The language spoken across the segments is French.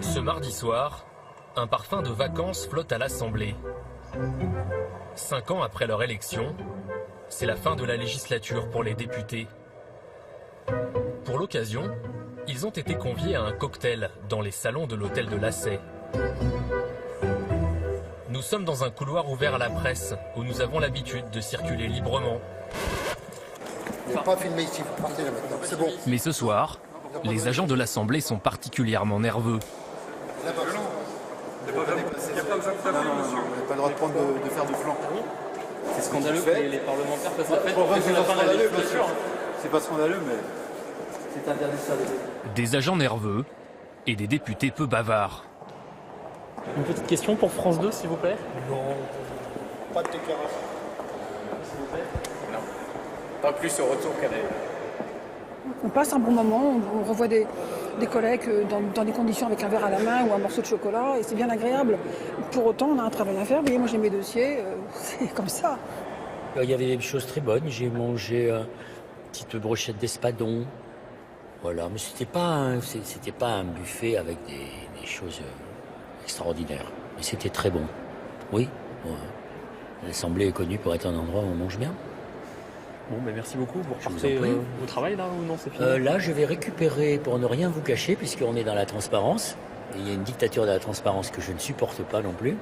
Ce mardi soir, un parfum de vacances flotte à l'Assemblée. 5 ans après leur élection, c'est la fin de la législature pour les députés. Pour l'occasion, ils ont été conviés à un cocktail dans les salons de l'hôtel de Lassay. Nous sommes dans un couloir ouvert à la presse où nous avons l'habitude de circuler librement. Il n'est pas filmé ici, vous partez là maintenant, c'est bon. Mais ce soir, les agents de l'Assemblée sont particulièrement nerveux. Il n'y a pas besoin de pas le droit de prendre de faire du flanc. C'est scandaleux que les parlementaires fassent la fête. C'est pas scandaleux, mais c'est interdit de faire des... Des agents nerveux et des députés peu bavards. Une petite question pour France 2, s'il vous plaît. Non, pas de déclaration. S'il vous plaît. Non. Pas plus au retour qu'à l'aller. On passe un bon moment, on revoit des collègues dans des conditions avec un verre à la main ou un morceau de chocolat et c'est bien agréable. Pour autant, on a un travail à faire. Vous voyez, moi j'ai mes dossiers, c'est comme ça. Il y avait des choses très bonnes. J'ai mangé une petite brochette d'espadon. Voilà, mais c'était pas un buffet avec des choses extraordinaires. Mais c'était très bon. Oui, ouais. L'Assemblée est connue pour être un endroit où on mange bien. Bon, ben merci beaucoup. Vous repartez au travail là ou non, c'est fini? Là, je vais récupérer, pour ne rien vous cacher, puisqu'on est dans la transparence. Et il y a une dictature de la transparence que je ne supporte pas non plus.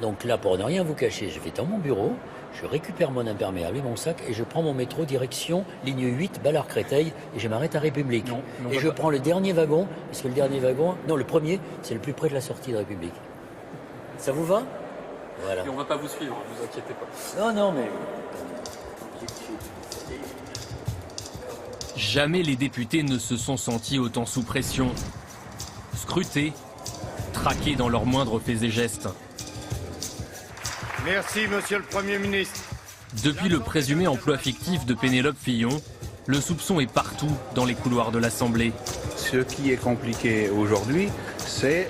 Donc là, pour ne rien vous cacher, je vais dans mon bureau, je récupère mon imperméable et mon sac et je prends mon métro direction ligne 8, Ballard-Créteil et je m'arrête à République. Non, et je prends le dernier wagon, parce que le dernier wagon, non, le premier, c'est le plus près de la sortie de République. Ça vous va? Voilà. Et on va pas vous suivre, ne vous inquiétez pas. Non, non, mais... Jamais les députés ne se sont sentis autant sous pression. Scrutés, traqués dans leurs moindres faits et gestes. Merci, monsieur le Premier ministre. Depuis le présumé emploi fictif de Pénélope Fillon, le soupçon est partout dans les couloirs de l'Assemblée. Ce qui est compliqué aujourd'hui, c'est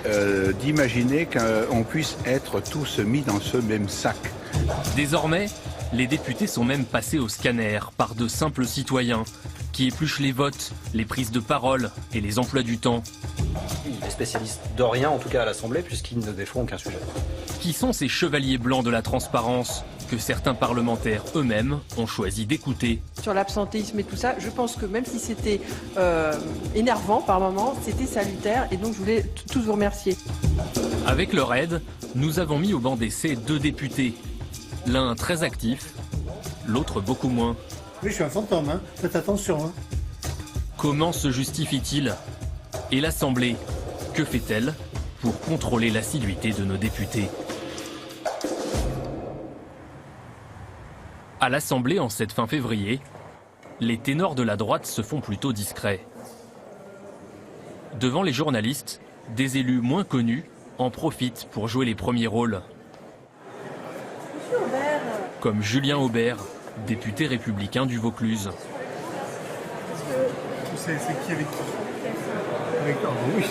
d'imaginer qu'on puisse être tous mis dans ce même sac. Désormais, les députés sont même passés au scanner par de simples citoyens qui épluchent les votes, les prises de parole et les emplois du temps. Les spécialistes de rien, en tout cas à l'Assemblée, puisqu'ils ne défendent aucun sujet. Qui sont ces chevaliers blancs de la transparence que certains parlementaires eux-mêmes ont choisi d'écouter? Sur l'absentéisme et tout ça, je pense que même si c'était énervant par moments, c'était salutaire et donc je voulais tous vous remercier. Avec leur aide, nous avons mis au banc d'essai 2 députés. L'un très actif, l'autre beaucoup moins. Oui, je suis un fantôme, hein. Faites attention. Hein. Comment se justifie-t-il? Et l'Assemblée, que fait-elle pour contrôler l'assiduité de nos députés? À l'Assemblée, en cette fin février, les ténors de la droite se font plutôt discrets. Devant les journalistes, des élus moins connus en profitent pour jouer les premiers rôles. Comme Julien Aubert, député républicain du Vaucluse. C'est qui avec qui? Oui,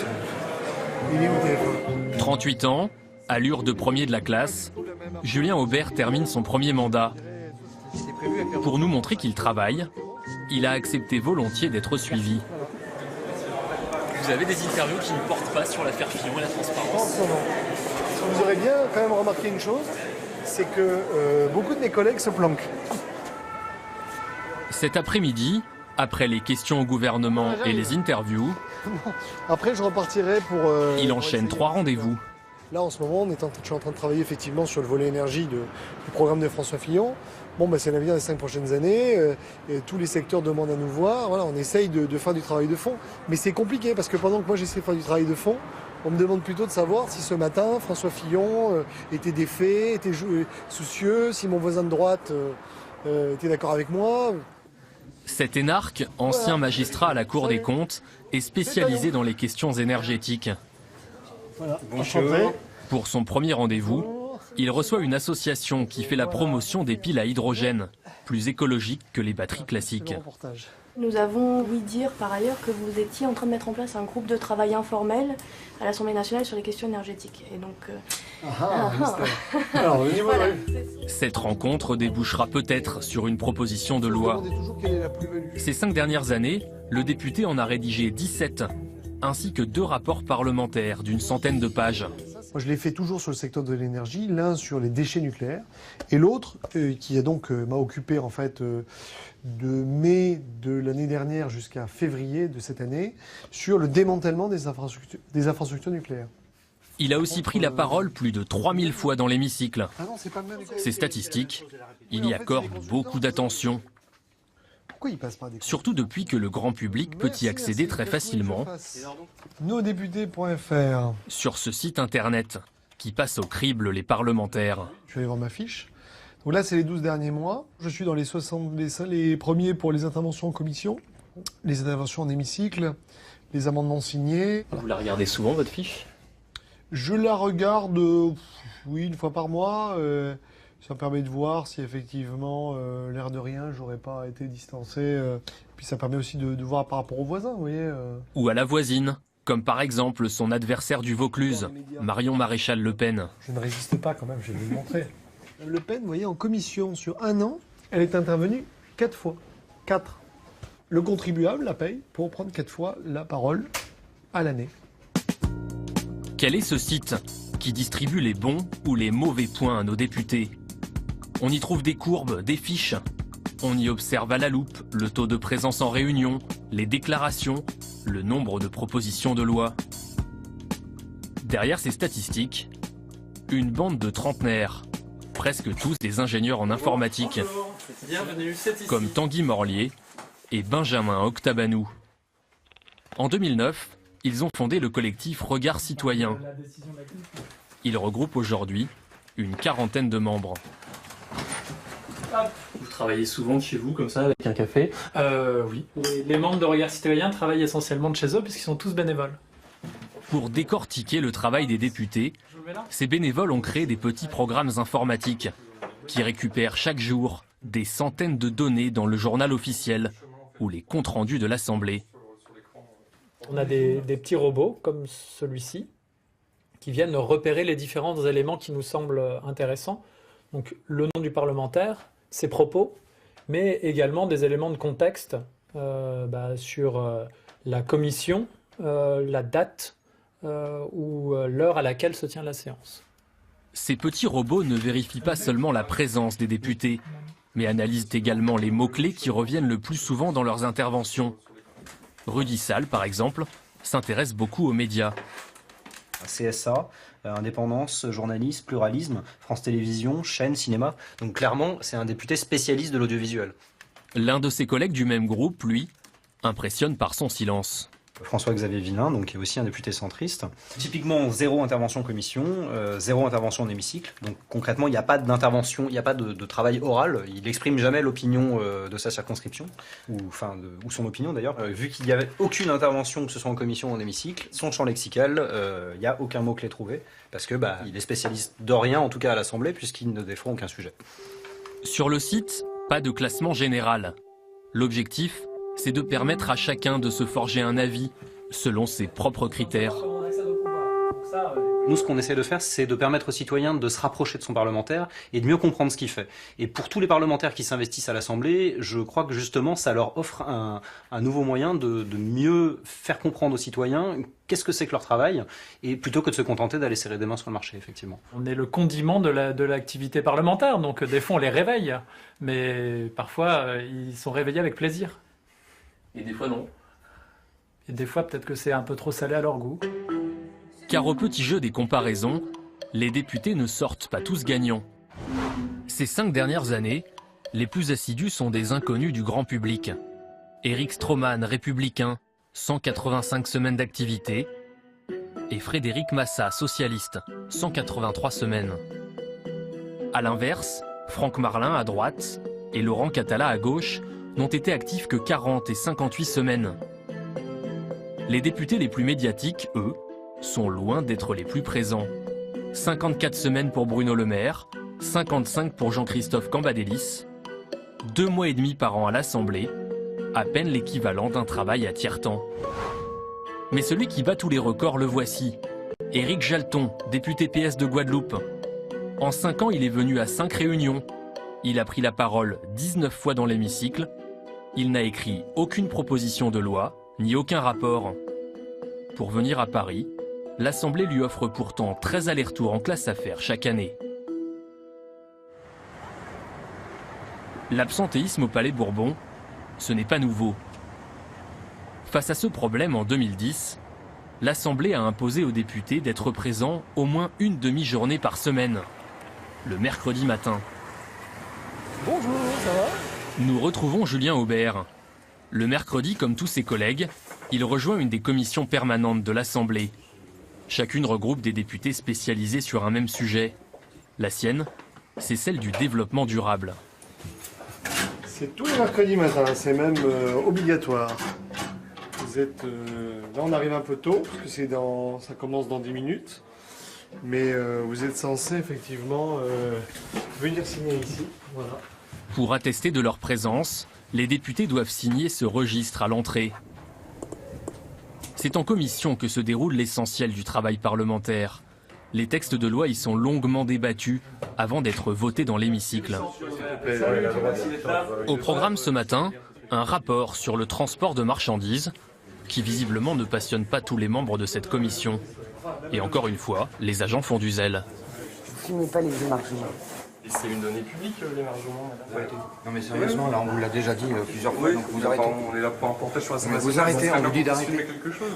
il est où le téléphone? 38 ans, allure de premier de la classe, Julien Aubert termine son premier mandat. Pour nous montrer qu'il travaille, il a accepté volontiers d'être suivi. Vous avez des interviews qui ne portent pas sur l'affaire Fillon et la transparence? Non. Vous aurez bien quand même remarqué une chose, c'est que beaucoup de mes collègues se planquent. Cet après-midi, après les questions au gouvernement et les interviews, après je repartirai pour... il enchaîne 3 rendez-vous. Là en ce moment, je suis en train de travailler effectivement sur le volet énergie du programme de François Fillon. Bon, c'est l'avenir des 5 prochaines années, et tous les secteurs demandent à nous voir. Voilà, on essaye de faire du travail de fond. Mais c'est compliqué parce que pendant que moi j'essaie de faire du travail de fond, on me demande plutôt de savoir si ce matin François Fillon était défait, était soucieux, si mon voisin de droite était d'accord avec moi. Cet énarque, ancien magistrat à la Cour des comptes, est spécialisé dans les questions énergétiques. Voilà. Bonjour. Pour son premier rendez-vous, Il reçoit une association qui fait la promotion des piles à hydrogène, plus écologiques que les batteries classiques. Nous avons ouï dire par ailleurs que vous étiez en train de mettre en place un groupe de travail informel à l'Assemblée nationale sur les questions énergétiques. Et donc, Alors, le niveau voilà. Cette rencontre débouchera peut-être sur une proposition de loi. Ces 5 dernières années, le député en a rédigé 17, ainsi que 2 rapports parlementaires d'une centaine de pages. Moi, je l'ai fait toujours sur le secteur de l'énergie, l'un sur les déchets nucléaires, et l'autre, qui a donc m'a occupé en fait de mai de l'année dernière jusqu'à février de cette année, sur le démantèlement des infrastructures nucléaires. Il a aussi pris la parole plus de 3000 fois dans l'hémicycle. Ces statistiques, il y accorde beaucoup d'attention. Surtout depuis que le grand public peut y accéder très facilement Nosdéputés.fr sur ce site internet qui passe au crible les parlementaires. Je vais aller voir ma fiche. Donc là, c'est les 12 derniers mois. Je suis dans les premiers pour les interventions en commission, les interventions en hémicycle, les amendements signés. Vous la regardez souvent, votre fiche? Je la regarde, oui, une fois par mois. Ça me permet de voir si effectivement, l'air de rien, j'aurais pas été distancé. Puis ça permet aussi de voir par rapport aux voisins, vous voyez. Ou à la voisine, comme par exemple son adversaire du Vaucluse, Marion Maréchal Le Pen. Je ne résiste pas quand même, je vais vous le montrer. Le Pen, vous voyez, en commission, sur 1 an, elle est intervenue 4 fois. 4. Le contribuable la paye pour prendre 4 fois la parole à l'année. Quel est ce site qui distribue les bons ou les mauvais points à nos députés? On y trouve des courbes, des fiches. On y observe à la loupe le taux de présence en réunion, les déclarations, le nombre de propositions de loi. Derrière ces statistiques, une bande de trentenaires, presque tous des ingénieurs en informatique, comme Tanguy Morlier et Benjamin Octabanou. En 2009, ils ont fondé le collectif Regard Citoyen. Il regroupe aujourd'hui une 40aine de membres. Vous travaillez souvent de chez vous, comme ça, avec un café? Oui. Les membres de Regard Citoyen travaillent essentiellement de chez eux, puisqu'ils sont tous bénévoles. Pour décortiquer le travail des députés, ces bénévoles ont créé des petits programmes informatiques qui récupèrent chaque jour des centaines de données dans le journal officiel ou les comptes rendus de l'Assemblée. On a des petits robots, comme celui-ci, qui viennent repérer les différents éléments qui nous semblent intéressants. Donc le nom du parlementaire, ses propos, mais également des éléments de contexte sur la commission, la date ou l'heure à laquelle se tient la séance. Ces petits robots ne vérifient pas seulement la présence des députés, mais analysent également les mots-clés qui reviennent le plus souvent dans leurs interventions. Rudy Sall, par exemple, s'intéresse beaucoup aux médias. CSA, indépendance, journalisme, pluralisme, France Télévisions, chaîne, cinéma. Donc clairement, c'est un député spécialiste de l'audiovisuel. L'un de ses collègues du même groupe, lui, impressionne par son silence. François-Xavier Villain, donc, qui est aussi un député centriste. Typiquement, 0 intervention en commission, 0 intervention en hémicycle. Donc concrètement, il n'y a pas d'intervention, il n'y a pas de travail oral. Il n'exprime jamais l'opinion de sa circonscription, ou son opinion d'ailleurs. Vu qu'il n'y avait aucune intervention, que ce soit en commission ou en hémicycle, son champ lexical, il n'y a aucun mot-clé trouvé, parce que il est spécialiste de rien, en tout cas à l'Assemblée, puisqu'il ne défend aucun sujet. Sur le site, pas de classement général. L'objectif, c'est de permettre à chacun de se forger un avis selon ses propres critères. Nous, ce qu'on essaie de faire, c'est de permettre aux citoyens de se rapprocher de son parlementaire et de mieux comprendre ce qu'il fait. Et pour tous les parlementaires qui s'investissent à l'Assemblée, je crois que justement, ça leur offre un nouveau moyen de mieux faire comprendre aux citoyens qu'est-ce que c'est que leur travail, et plutôt que de se contenter d'aller serrer des mains sur le marché, effectivement. On est le condiment de l'activité parlementaire, donc des fois on les réveille, mais parfois ils sont réveillés avec plaisir. Et des fois non. Et des fois peut-être que c'est un peu trop salé à leur goût. Car au petit jeu des comparaisons, les députés ne sortent pas tous gagnants. Ces 5 dernières années, les plus assidus sont des inconnus du grand public. Éric Stroman, républicain, 185 semaines d'activité, et Frédéric Massa, socialiste, 183 semaines. A l'inverse, Franck Marlin à droite et Laurent Catala à gauche n'ont été actifs que 40 et 58 semaines. Les députés les plus médiatiques, eux, sont loin d'être les plus présents. 54 semaines pour Bruno Le Maire, 55 pour Jean-Christophe Cambadélis, 2 mois et demi par an à l'Assemblée, à peine l'équivalent d'un travail à tiers-temps. Mais celui qui bat tous les records, le voici. Éric Jalton, député PS de Guadeloupe. En 5 ans, il est venu à 5 réunions. Il a pris la parole 19 fois dans l'hémicycle. Il n'a écrit aucune proposition de loi, ni aucun rapport. Pour venir à Paris, l'Assemblée lui offre pourtant 13 allers-retours en classe affaires chaque année. L'absentéisme au Palais Bourbon, ce n'est pas nouveau. Face à ce problème, en 2010, l'Assemblée a imposé aux députés d'être présents au moins une demi-journée par semaine, le mercredi matin. Bonjour, ça va? Nous retrouvons Julien Aubert. Le mercredi, comme tous ses collègues, il rejoint une des commissions permanentes de l'Assemblée. Chacune regroupe des députés spécialisés sur un même sujet. La sienne, c'est celle du développement durable. C'est tous les mercredis matin, c'est même obligatoire. Vous êtes... là on arrive un peu tôt, parce que ça commence dans 10 minutes. Mais vous êtes censé effectivement venir signer ici. Voilà. Pour attester de leur présence, les députés doivent signer ce registre à l'entrée. C'est en commission que se déroule l'essentiel du travail parlementaire. Les textes de loi y sont longuement débattus avant d'être votés dans l'hémicycle. Au programme ce matin, un rapport sur le transport de marchandises qui visiblement ne passionne pas tous les membres de cette commission. Et encore une fois, les agents font du zèle. Ce n'est pas les émargements. Et c'est une donnée publique, l'émargement, madame? Non mais sérieusement, là on vous l'a déjà dit plusieurs fois, donc vous arrêtez. On est là pour un portage sur la Mais vous arrêtez, on vous dit d'arrêter.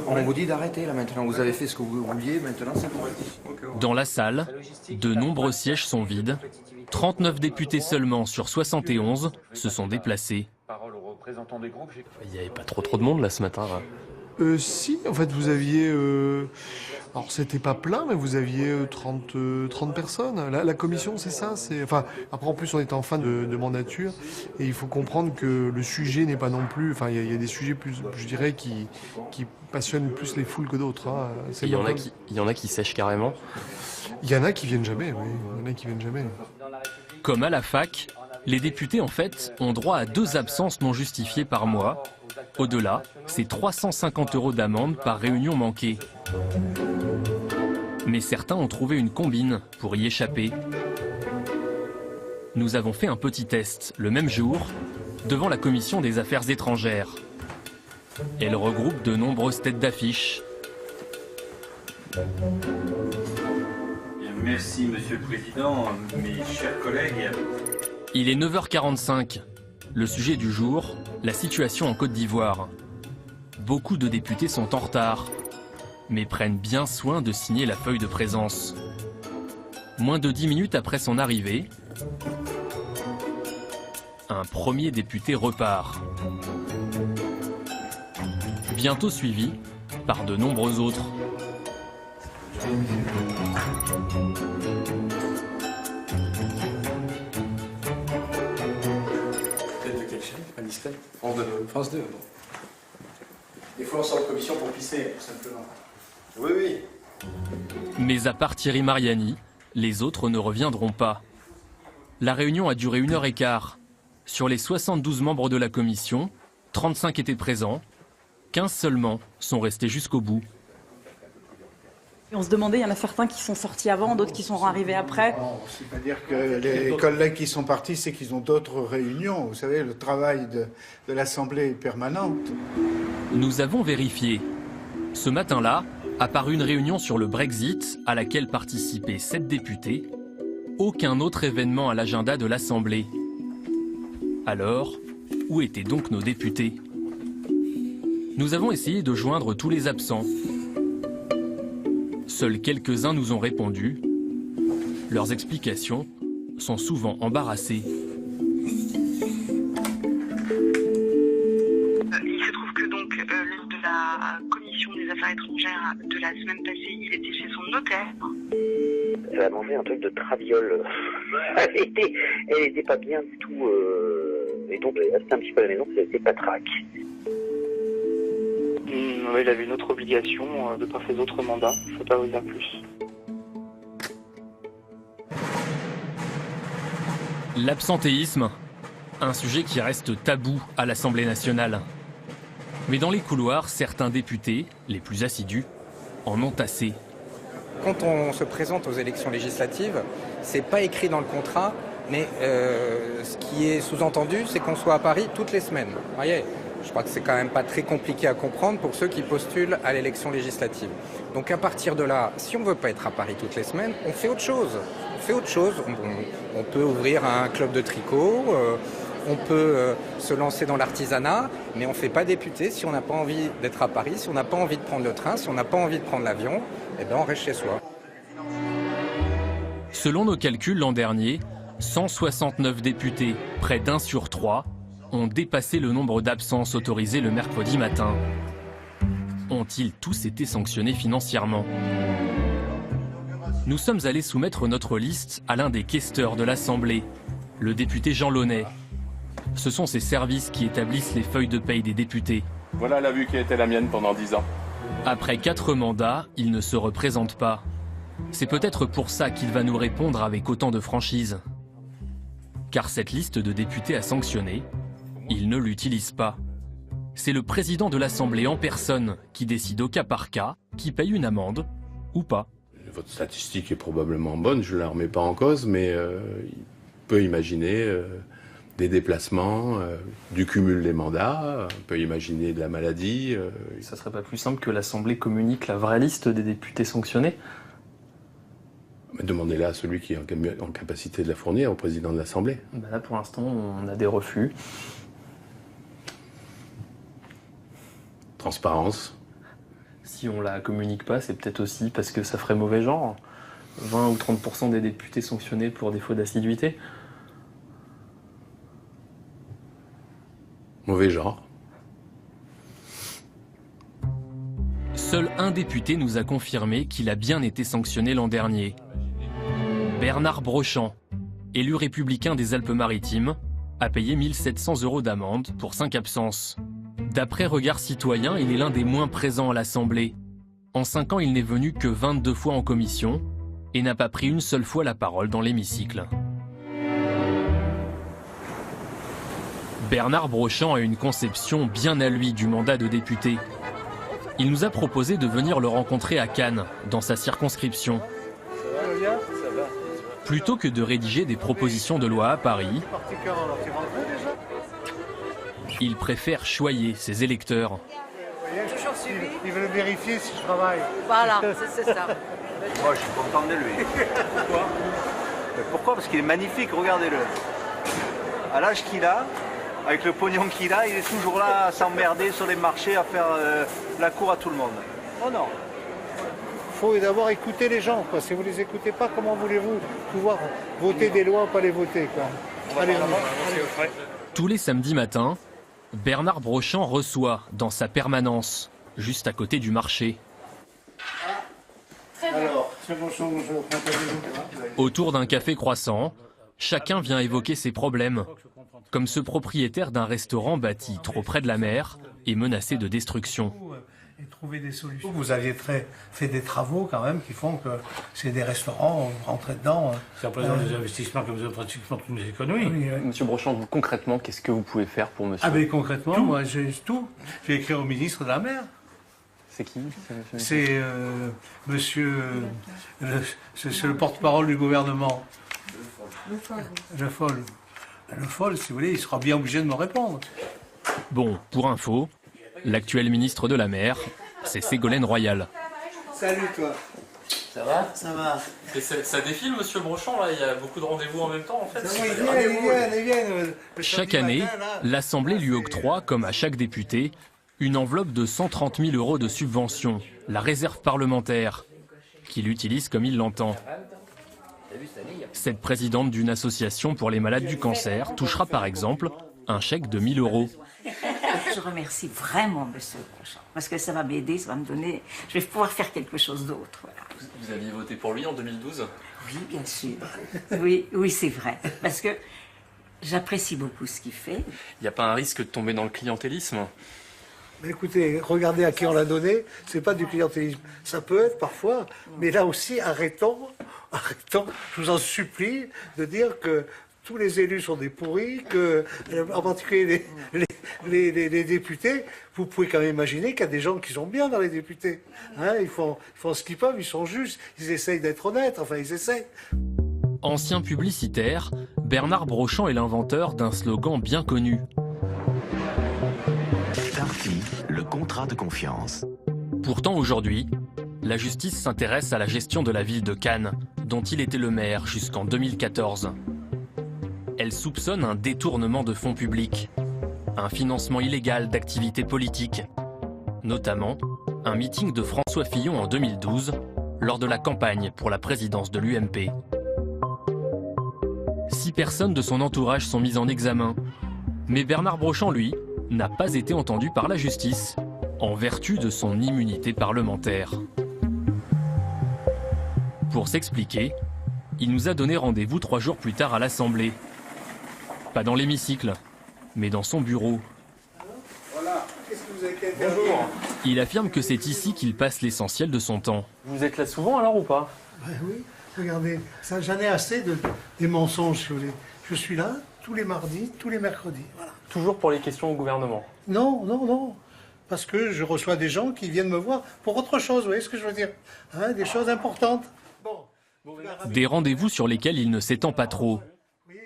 On vous dit d'arrêter là maintenant, vous avez fait ce que vous vouliez, maintenant c'est bon. Dans la salle, de nombreux sièges sont vides. 39 députés seulement sur 71 se sont déplacés. Il n'y avait pas trop de monde là ce matin. Si, en fait vous aviez... alors c'était pas plein, mais vous aviez 30 personnes. La commission, c'est ça. Enfin, après en plus on est en fin de mandature et il faut comprendre que le sujet n'est pas non plus... Enfin il y a des sujets plus, je dirais, qui passionnent plus les foules que d'autres. Hein. Il y en a qui sèchent carrément. Il y en a qui viennent jamais, oui. Il y en a qui viennent jamais. Comme à la fac, les députés en fait ont droit à 2 absences non justifiées par mois. Au-delà, c'est 350 € d'amende par réunion manquée. Mais certains ont trouvé une combine pour y échapper. Nous avons fait un petit test le même jour devant la commission des affaires étrangères. Elle regroupe de nombreuses têtes d'affiche. Merci Monsieur le Président, mes chers collègues. Il est 9h45. Le sujet du jour, la situation en Côte d'Ivoire. Beaucoup de députés sont en retard, mais prennent bien soin de signer la feuille de présence. Moins de 10 minutes après son arrivée, un premier député repart. Bientôt suivi par de nombreux autres. France 2. Des fois, on sort de commission pour pisser, tout simplement. Oui. Mais à part Thierry Mariani, les autres ne reviendront pas. La réunion a duré 1h15. Sur les 72 membres de la commission, 35 étaient présents, 15 seulement sont restés jusqu'au bout. On se demandait, il y en a certains qui sont sortis avant, d'autres qui sont arrivés après. C'est-à-dire que les collègues qui sont partis, c'est qu'ils ont d'autres réunions. Vous savez, le travail de l'Assemblée est permanente. Nous avons vérifié. Ce matin-là, à part une réunion sur le Brexit, à laquelle participaient 7 députés, aucun autre événement à l'agenda de l'Assemblée. Alors, où étaient donc nos députés? Nous avons essayé de joindre tous les absents. Seuls quelques-uns nous ont répondu. Leurs explications sont souvent embarrassées. Il se trouve que donc lors de la commission des affaires étrangères de la semaine passée, il était chez son notaire. Elle a mangé un truc de traviole. Elle était pas bien du tout. Et donc elle est restée un petit peu à la maison, c'était patraque. Il avait une autre obligation de par ses autres mandats. Je ne peux pas vous dire plus. L'absentéisme, un sujet qui reste tabou à l'Assemblée nationale. Mais dans les couloirs, certains députés, les plus assidus, en ont assez. Quand on se présente aux élections législatives, c'est pas écrit dans le contrat, mais ce qui est sous-entendu, c'est qu'on soit à Paris toutes les semaines. Vous voyez, je crois que c'est quand même pas très compliqué à comprendre pour ceux qui postulent à l'élection législative. Donc à partir de là, si on veut pas être à Paris toutes les semaines, on fait autre chose. On peut ouvrir un club de tricot, on peut se lancer dans l'artisanat, mais on ne fait pas député si on n'a pas envie d'être à Paris, si on n'a pas envie de prendre le train, si on n'a pas envie de prendre l'avion, eh bien on reste chez soi. Selon nos calculs l'an dernier, 169 députés, près d'1 sur 3, ont dépassé le nombre d'absences autorisées le mercredi matin. Ont-ils tous été sanctionnés financièrement ? Nous sommes allés soumettre notre liste à l'un des questeurs de l'Assemblée, le député Jean Launay. Ce sont ses services qui établissent les feuilles de paye des députés. Voilà la vue qui a été la mienne pendant 10 ans. Après 4 mandats, il ne se représente pas. C'est peut-être pour ça qu'il va nous répondre avec autant de franchise. Car cette liste de députés à sanctionner, il ne l'utilise pas. C'est le président de l'Assemblée en personne qui décide au cas par cas qui paye une amende ou pas. Votre statistique est probablement bonne, je ne la remets pas en cause, mais il peut imaginer des déplacements, du cumul des mandats, on peut imaginer de la maladie. Ça serait pas plus simple que l'Assemblée communique la vraie liste des députés sanctionnés ? Demandez-la à celui qui est en capacité de la fournir, au président de l'Assemblée. Là, pour l'instant, on a des refus. Transparence. Si on la communique pas, c'est peut-être aussi parce que ça ferait mauvais genre. 20 ou 30% des députés sanctionnés pour défaut d'assiduité. Mauvais genre. Seul un député nous a confirmé qu'il a bien été sanctionné l'an dernier. Bernard Brochant, élu républicain des Alpes-Maritimes, a payé 1 700 € d'amende pour 5 absences. D'après Regard Citoyen, il est l'un des moins présents à l'Assemblée. En 5 ans, il n'est venu que 22 fois en commission et n'a pas pris une seule fois la parole dans l'hémicycle. Bernard Brochant a une conception bien à lui du mandat de député. Il nous a proposé de venir le rencontrer à Cannes, dans sa circonscription. Plutôt que de rédiger des propositions de loi à Paris, il préfère choyer ses électeurs. Ils veulent vérifier si je travaille. Voilà, c'est ça. Moi, je suis content de lui. Pourquoi ? Pourquoi ? Parce qu'il est magnifique, regardez-le. À l'âge qu'il a, avec le pognon qu'il a, il est toujours là à s'emmerder sur les marchés, à faire la cour à tout le monde. Oh non. Il faut d'abord écouter les gens, quoi. Si vous ne les écoutez pas, comment voulez-vous pouvoir voter des lois ou pas les voter, quoi. Allez, Tous les samedis matins, Bernard Brochant reçoit dans sa permanence, juste à côté du marché. Alors, bonjour. Autour d'un café croissant, chacun vient évoquer ses problèmes, comme ce propriétaire d'un restaurant bâti trop près de la mer et menacé de destruction. Et trouver des solutions. Vous aviez fait des travaux quand même qui font que c'est des restaurants, vous rentrez dedans. Ça représente des investissements que vous avez pratiquement toutes les économies. Oui. Monsieur Brochant, vous, concrètement, qu'est-ce que vous pouvez faire pour monsieur ? Ah ben concrètement, moi j'ai tout. J'ai écrit au ministre de la Mer. C'est qui ? C'est monsieur... c'est le porte-parole du gouvernement. Le Foll, si vous voulez, il sera bien obligé de me répondre. Bon, pour info, l'actuel ministre de la Mer, c'est Ségolène Royal. Salut toi. Ça va ? Ça va. Et ça défile, monsieur Brochant, là, il y a beaucoup de rendez-vous en même temps, en fait. Ils viennent. Chaque année, l'Assemblée lui octroie, comme à chaque député, une enveloppe de 130 000 € de subvention, la réserve parlementaire, qu'il utilise comme il l'entend. Cette présidente d'une association pour les malades du cancer touchera par exemple un chèque de 1 000 €. Je remercie vraiment monsieur Brochant, parce que ça va m'aider, ça va me donner... Je vais pouvoir faire quelque chose d'autre. Voilà. Vous aviez voté pour lui en 2012 ? Oui, bien sûr. Oui, c'est vrai. Parce que j'apprécie beaucoup ce qu'il fait. Il n'y a pas un risque de tomber dans le clientélisme ? Mais écoutez, regardez à qui on l'a donné, c'est pas du clientélisme. Ça peut être parfois, mais là aussi, arrêtons, je vous en supplie, de dire que tous les élus sont des pourris, que, en particulier les députés, vous pouvez quand même imaginer qu'il y a des gens qui sont bien dans les députés. Hein, ils font ce qu'ils peuvent, ils sont justes, ils essayent d'être honnêtes, enfin ils essayent. Ancien publicitaire, Bernard Brochant est l'inventeur d'un slogan bien connu. Darty, le contrat de confiance. Pourtant aujourd'hui, la justice s'intéresse à la gestion de la ville de Cannes, dont il était le maire jusqu'en 2014. Elle soupçonne un détournement de fonds publics, un financement illégal d'activités politiques, notamment un meeting de François Fillon en 2012, lors de la campagne pour la présidence de l'UMP. 6 personnes de son entourage sont mises en examen, mais Bernard Brochant, lui, n'a pas été entendu par la justice, en vertu de son immunité parlementaire. Pour s'expliquer, il nous a donné rendez-vous 3 jours plus tard à l'Assemblée. Pas dans l'hémicycle, mais dans son bureau. Voilà, qu'est-ce que vous avez fait? Bonjour. Il affirme que c'est ici qu'il passe l'essentiel de son temps. Vous êtes là souvent alors ou pas? Oui, regardez, j'en ai assez des mensonges, si vous voulez. Je suis là tous les mardis, tous les mercredis. Voilà. Toujours pour les questions au gouvernement? Non, non, non. Parce que je reçois des gens qui viennent me voir pour autre chose, vous voyez ce que je veux dire, hein, des choses importantes. Des rendez-vous sur lesquels il ne s'étend pas trop.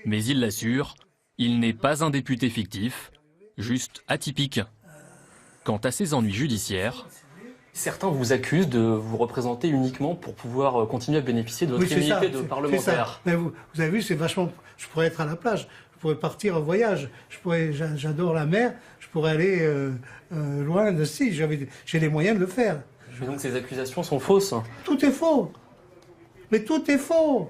Mais il l'assure, il n'est pas un député fictif, juste atypique. Quant à ses ennuis judiciaires... Certains vous accusent de vous représenter uniquement pour pouvoir continuer à bénéficier de votre immunité de parlementaire. Mais vous avez vu, c'est vachement... Je pourrais être à la plage, je pourrais partir en voyage, j'adore la mer, je pourrais aller loin de si, j'ai les moyens de le faire. Mais donc ces accusations sont fausses? Tout est faux. Mais tout est faux.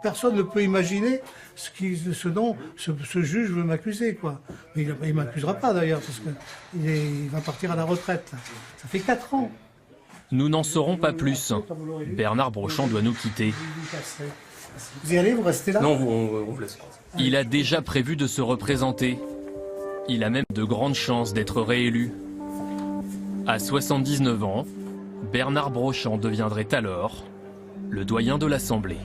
Personne ne peut imaginer ce dont ce juge veut m'accuser, quoi. Mais il ne m'accusera pas d'ailleurs, parce qu'il va partir à la retraite. Ça fait 4 ans. Nous n'en saurons pas plus. Bernard Brochant doit nous quitter. Vous y allez, vous restez là? Non, on vous laisse. Il a déjà prévu de se représenter. Il a même de grandes chances d'être réélu. À 79 ans, Bernard Brochant deviendrait alors le doyen de l'Assemblée.